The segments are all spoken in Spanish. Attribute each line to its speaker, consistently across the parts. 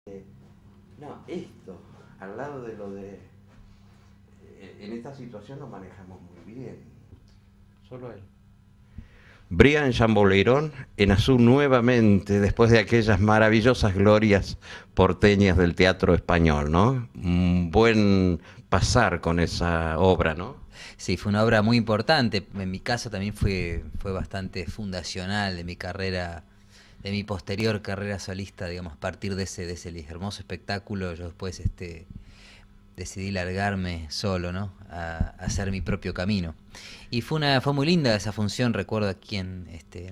Speaker 1: No, esto, al lado de lo de... En esta situación lo manejamos muy bien. Solo él. Brian Chamboleirón en azul nuevamente, después de aquellas maravillosas glorias porteñas del teatro español, ¿no? Un buen pasar con esa obra, ¿no?
Speaker 2: Sí, fue una obra muy importante. En mi caso también fue bastante fundacional de mi carrera, de mi posterior carrera solista, digamos, a partir de ese hermoso espectáculo. Yo después decidí largarme solo, ¿no? A hacer mi propio camino. Y fue muy linda esa función, recuerdo aquí en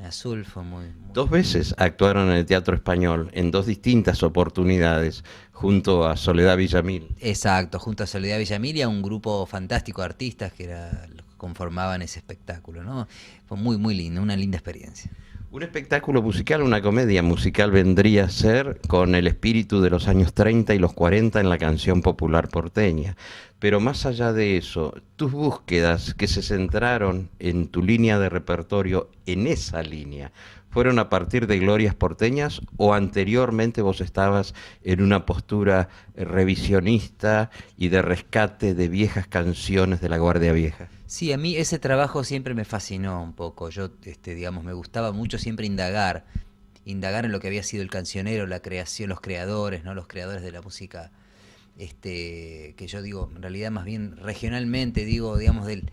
Speaker 2: Azul, fue muy...
Speaker 1: Dos veces actuaron en el Teatro Español, en dos distintas oportunidades, junto a Soledad Villamil.
Speaker 2: Exacto, junto a Soledad Villamil y a un grupo fantástico de artistas que los que conformaban ese espectáculo, ¿no? Fue muy lindo, una linda experiencia.
Speaker 1: Un espectáculo musical, una comedia musical vendría a ser con el espíritu de los años 30 y los 40 en la canción popular porteña. Pero más allá de eso, tus búsquedas que se centraron en tu línea de repertorio, en esa línea, ¿fueron a partir de Glorias Porteñas o anteriormente vos estabas en una postura revisionista y de rescate de viejas canciones de la Guardia Vieja?
Speaker 2: Sí, a mí ese trabajo siempre me fascinó un poco. Yo, digamos, me gustaba mucho siempre indagar en lo que había sido el cancionero, la creación, los creadores, ¿no? Los creadores de la música, que yo digo, en realidad más bien regionalmente, digo, digamos, del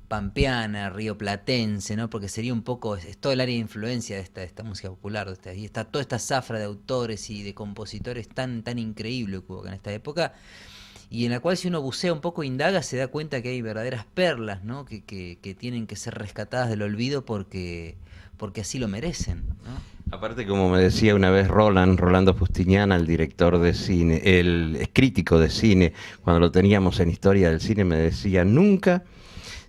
Speaker 2: pampeana, rioplatense, ¿no? Porque sería un poco, es todo el área de influencia de esta música popular, y está toda esta zafra de autores y de compositores tan increíble que hubo en esta época, y en la cual si uno bucea un poco, indaga, se da cuenta que hay verdaderas perlas, ¿no? Que tienen que ser rescatadas del olvido porque así lo merecen, ¿no?
Speaker 1: Aparte, como me decía una vez Rolando Fustiniana, el director de cine, el crítico de cine, cuando lo teníamos en Historia del Cine, me decía, nunca,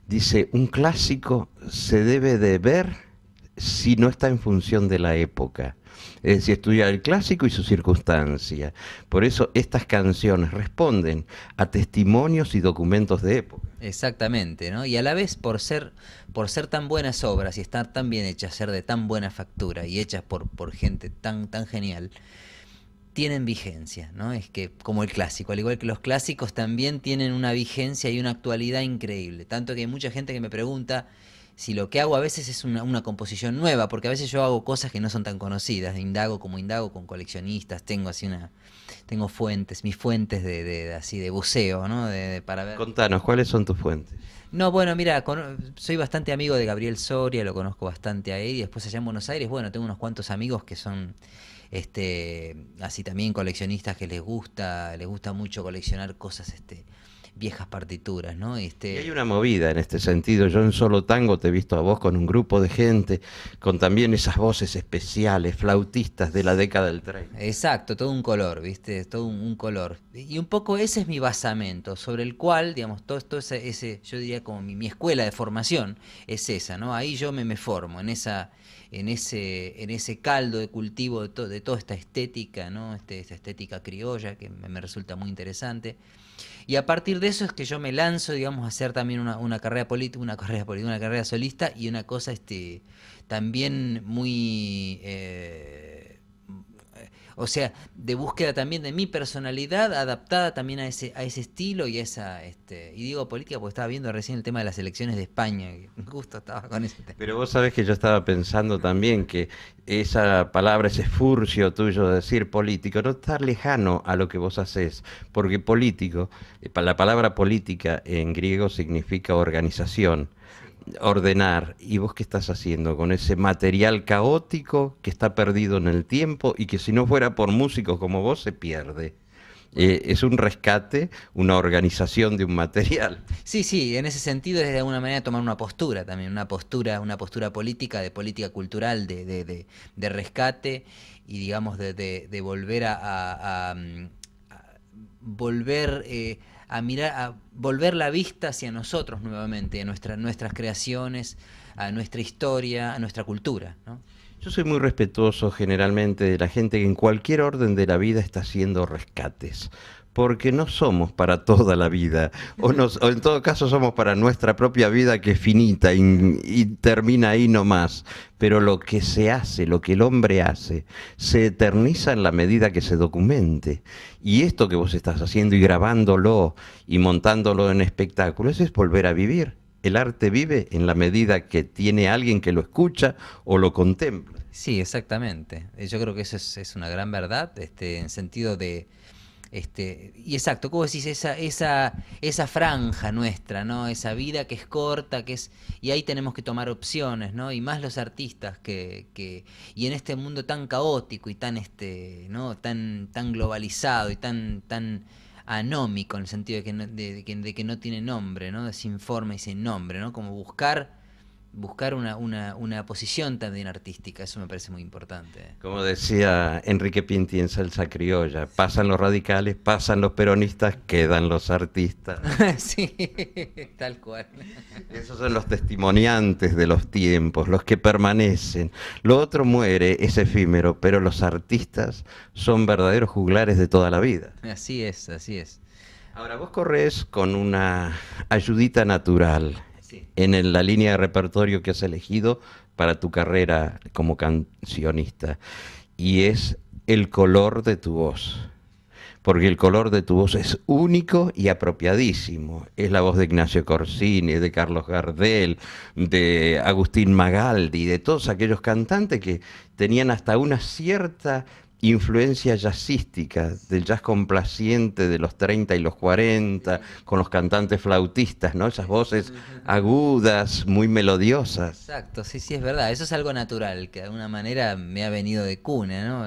Speaker 1: dice, un clásico se debe de ver si no está en función de la época. Es decir, estudiar el clásico y su circunstancia. Por eso estas canciones responden a testimonios y documentos de época.
Speaker 2: Exactamente, ¿no? Y a la vez por ser tan buenas obras y estar tan bien hechas, ser de tan buena factura y hechas por gente tan genial, tienen vigencia, ¿no? Es que como el clásico, al igual que los clásicos también tienen una vigencia y una actualidad increíble. Tanto que hay mucha gente que me pregunta si lo que hago a veces es una composición nueva, porque a veces yo hago cosas que no son tan conocidas, indago con coleccionistas, tengo fuentes, mis fuentes así de buceo, ¿no? Para ver.
Speaker 1: Contanos, ¿cuáles son tus fuentes?
Speaker 2: No, bueno, mira, soy bastante amigo de Gabriel Soria, lo conozco bastante a él, y después allá en Buenos Aires, bueno, tengo unos cuantos amigos que son así también coleccionistas que les gusta mucho coleccionar cosas viejas partituras, ¿no?
Speaker 1: Y hay una movida en este sentido. Yo en Solo Tango te he visto a vos con un grupo de gente, con también esas voces especiales, flautistas de la década del 30.
Speaker 2: Exacto, todo un color, ¿viste? Todo un color. Y un poco ese es mi basamento, sobre el cual, digamos, todo yo diría como mi escuela de formación es esa, ¿no? Ahí yo me formo, en ese caldo de cultivo de toda esta estética, ¿no? Esta estética criolla que me resulta muy interesante. Y a partir de eso es que yo me lanzo, digamos, a hacer también una carrera política, una carrera solista y una cosa también muy, o sea, de búsqueda también de mi personalidad adaptada también a ese estilo y a y digo política porque estaba viendo recién el tema de las elecciones de España, que justo estaba con ese tema.
Speaker 1: Pero vos sabés que yo estaba pensando también que esa palabra, ese furcio tuyo de decir político, no está lejano a lo que vos hacés, porque político, la palabra política en griego significa organización, ordenar. ¿Y vos qué estás haciendo con ese material caótico que está perdido en el tiempo y que si no fuera por músicos como vos se pierde? Es un rescate, una organización de un material.
Speaker 2: Sí, en ese sentido es de alguna manera tomar una postura también, una postura política, de política cultural, de rescate y digamos de volver a volver a mirar, a volver la vista hacia nosotros nuevamente, a nuestras creaciones, a nuestra historia, a nuestra cultura, ¿no?
Speaker 1: Yo soy muy respetuoso generalmente de la gente que en cualquier orden de la vida está haciendo rescates, porque no somos para toda la vida, o en todo caso somos para nuestra propia vida, que es finita y termina ahí nomás. Pero lo que se hace, lo que el hombre hace, se eterniza en la medida que se documente. Y esto que vos estás haciendo y grabándolo y montándolo en espectáculo, eso es volver a vivir. El arte vive en la medida que tiene alguien que lo escucha o lo contempla.
Speaker 2: Sí, exactamente. Yo creo que eso es una gran verdad, en sentido de, y exacto, como decís, esa franja nuestra, ¿no? Esa vida que es corta, y ahí tenemos que tomar opciones, ¿no? Y más los artistas y en este mundo tan caótico y tan, ¿no? Tan globalizado y tan anómico, en el sentido de que no tiene nombre, ¿no? Sin forma y sin nombre, ¿no? Como buscar una posición también artística, eso me parece muy importante.
Speaker 1: Como decía Enrique Pinti en Salsa Criolla, pasan los radicales, pasan los peronistas, quedan los artistas.
Speaker 2: Sí, tal cual.
Speaker 1: Esos son los testimoniantes de los tiempos, los que permanecen. Lo otro muere, es efímero, pero los artistas son verdaderos juglares de toda la vida.
Speaker 2: Así es, así es.
Speaker 1: Ahora, vos corres con una ayudita natural.
Speaker 2: Sí.
Speaker 1: En la línea de repertorio que has elegido para tu carrera como cancionista, y es el color de tu voz, porque el color de tu voz es único y apropiadísimo. Es la voz de Ignacio Corsini, de Carlos Gardel, de Agustín Magaldi, de todos aquellos cantantes que tenían hasta una cierta influencia jazzística, del jazz complaciente de los 30 y los 40, con los cantantes flautistas, ¿no? Esas voces agudas, muy melodiosas.
Speaker 2: Exacto, sí, sí, es verdad. Eso es algo natural, que de alguna manera me ha venido de cuna, ¿no?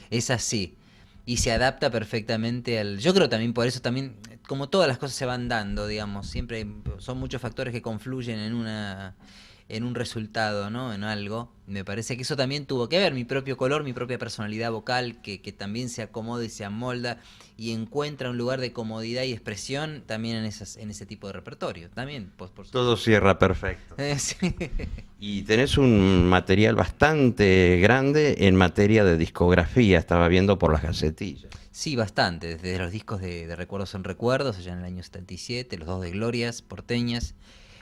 Speaker 2: Es así. Y se adapta perfectamente al... Yo creo también, por eso también, como todas las cosas se van dando, digamos, siempre son muchos factores que confluyen en un resultado, ¿no? En algo. Me parece que eso también tuvo que ver, mi propio color, mi propia personalidad vocal, que también se acomoda y se amolda y encuentra un lugar de comodidad y expresión también en ese tipo de repertorio. También, pues, por
Speaker 1: Todo cierra perfecto.
Speaker 2: Sí.
Speaker 1: Y tenés un material bastante grande en materia de discografía, estaba viendo por las gacetillas.
Speaker 2: Sí, bastante, desde los discos de Recuerdos son Recuerdos, allá en el año 77, los dos de Glorias porteñas,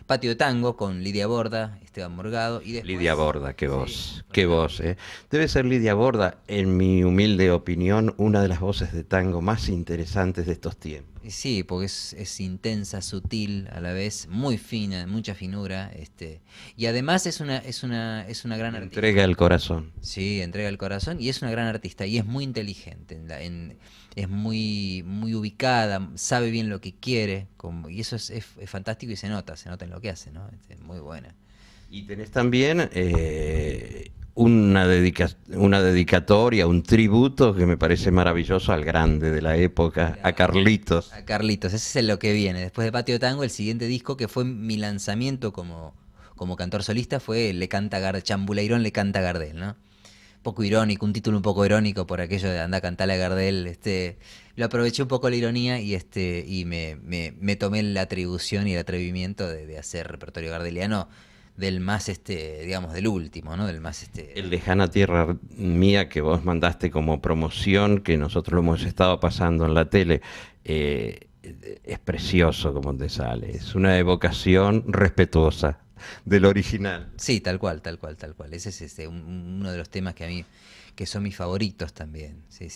Speaker 2: Patio de Tango con Lidia Borda, Esteban Morgado y después...
Speaker 1: Lidia Borda, qué voz,
Speaker 2: Sí,
Speaker 1: qué voz, ¿eh? Debe ser Lidia Borda, en mi humilde opinión, una de las voces de tango más interesantes de estos tiempos.
Speaker 2: Sí, porque es intensa, sutil, a la vez, muy fina, mucha finura, y además es una gran artista.
Speaker 1: Entrega el corazón.
Speaker 2: Sí, entrega el corazón y es una gran artista y es muy inteligente, es muy ubicada, sabe bien lo que quiere, y eso es fantástico y se nota en lo que hace, ¿no? Es muy buena.
Speaker 1: Y tenés también una dedicatoria, un tributo que me parece maravilloso al grande de la época, a Carlitos.
Speaker 2: A Carlitos, ese es lo que viene. Después de Patio de Tango, el siguiente disco que fue mi lanzamiento como cantor solista fue Chambuleirón le canta a Gardel, ¿no? Poco irónico, un título un poco irónico por aquello de anda a cantarle a Gardel. Lo aproveché un poco la ironía y me tomé la atribución y el atrevimiento de hacer repertorio gardeliano del más, digamos, del último, ¿no? Del más,
Speaker 1: El Lejana Tierra Mía que vos mandaste como promoción, que nosotros lo hemos estado pasando en la tele, es precioso como te sale. Es una evocación respetuosa del original.
Speaker 2: Sí, tal cual. Ese es uno de los temas que son mis favoritos también. Sí.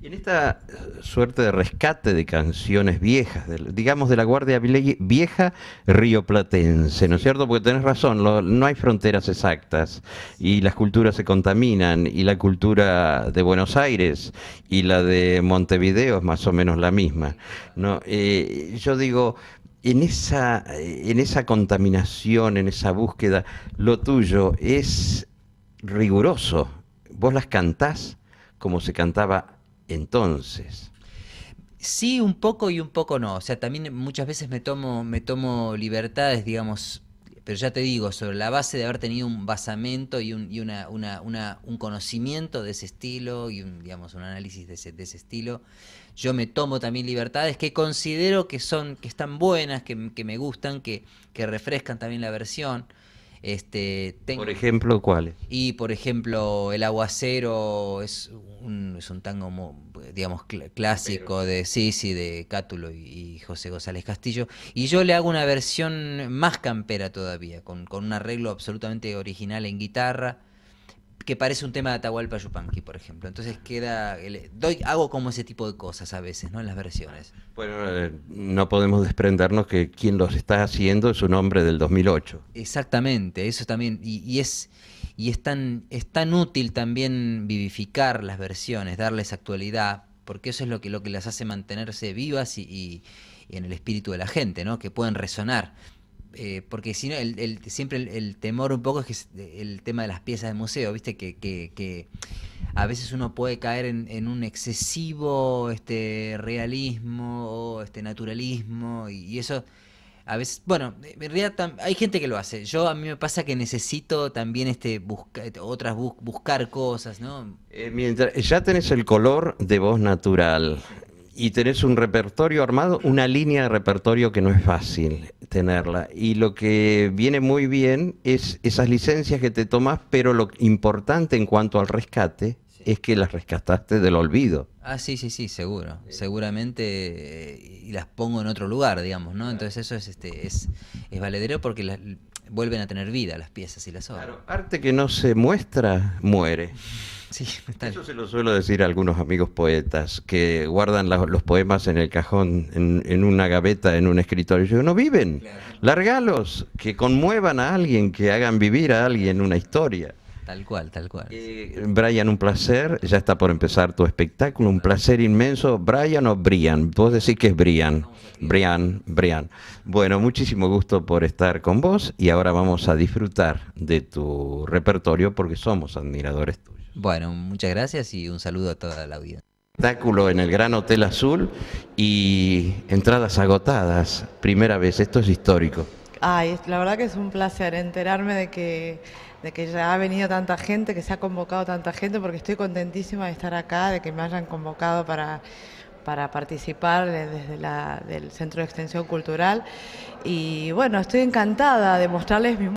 Speaker 1: Y en esta suerte de rescate de canciones viejas, digamos de la Guardia Vieja rioplatense, ¿no es cierto? Porque tenés razón, no hay fronteras exactas y las culturas se contaminan, y la cultura de Buenos Aires y la de Montevideo es más o menos la misma, ¿no? Yo digo... En esa contaminación, en esa búsqueda, lo tuyo es riguroso. Vos las cantás como se cantaba entonces.
Speaker 2: Sí, un poco y un poco no. O sea, también muchas veces me tomo libertades, digamos, pero ya te digo, sobre la base de haber tenido un basamento y un conocimiento de ese estilo y digamos, un análisis de ese estilo. Yo me tomo también libertades que considero que están buenas, que me gustan, que refrescan también la versión.
Speaker 1: Por ejemplo, ¿cuáles?
Speaker 2: Y por ejemplo, El Aguacero es un tango digamos, clásico de Sisi, de Cátulo y José González Castillo, y yo le hago una versión más campera todavía, con un arreglo absolutamente original en guitarra, que parece un tema de Atahualpa Yupanqui, por ejemplo. Entonces hago como ese tipo de cosas a veces, ¿no? En las versiones.
Speaker 1: Bueno, no podemos desprendernos que quien los está haciendo es un hombre del 2008.
Speaker 2: Exactamente, eso también, es tan útil también vivificar las versiones, darles actualidad, porque eso es lo que las hace mantenerse vivas y en el espíritu de la gente, ¿no? Que pueden resonar. Porque si no, siempre el temor un poco es que el tema de las piezas de museo, viste, que a veces uno puede caer en un excesivo realismo o naturalismo, y eso a veces, bueno, en realidad hay gente que lo hace. A mí me pasa que necesito también buscar cosas, ¿no?
Speaker 1: Mientras ya tenés el color de voz natural y tenés un repertorio armado, una línea de repertorio que no es fácil tenerla. Y lo que viene muy bien es esas licencias que te tomás, pero lo importante en cuanto al rescate es que las rescataste del olvido.
Speaker 2: Ah, sí, seguro. Seguramente, y las pongo en otro lugar, digamos, ¿no? Entonces eso es valedero porque vuelven a tener vida las piezas y las obras.
Speaker 1: Claro, arte que no se muestra, muere.
Speaker 2: Sí,
Speaker 1: eso se lo suelo decir a algunos amigos poetas que guardan los poemas en el cajón, en una gaveta, en un escritorio. Yo digo, no viven, claro. Largalos, que conmuevan a alguien, que hagan vivir a alguien una historia.
Speaker 2: Tal cual.
Speaker 1: Brian, un placer. Ya está por empezar tu espectáculo. Un placer inmenso. ¿Brian o Brian? Vos decís que es Brian. Brian. Bueno, muchísimo gusto por estar con vos y ahora vamos a disfrutar de tu repertorio porque somos admiradores tuyos.
Speaker 2: Bueno, muchas gracias y un saludo a toda la audiencia.
Speaker 1: Espectáculo en el Gran Hotel Azul y entradas agotadas. Primera vez. Esto es histórico.
Speaker 3: Ay, la verdad que es un placer enterarme de que ya ha venido tanta gente, que se ha convocado tanta gente, porque estoy contentísima de estar acá, de que me hayan convocado para participar desde del Centro de Extensión Cultural. Y bueno, estoy encantada de mostrarles mis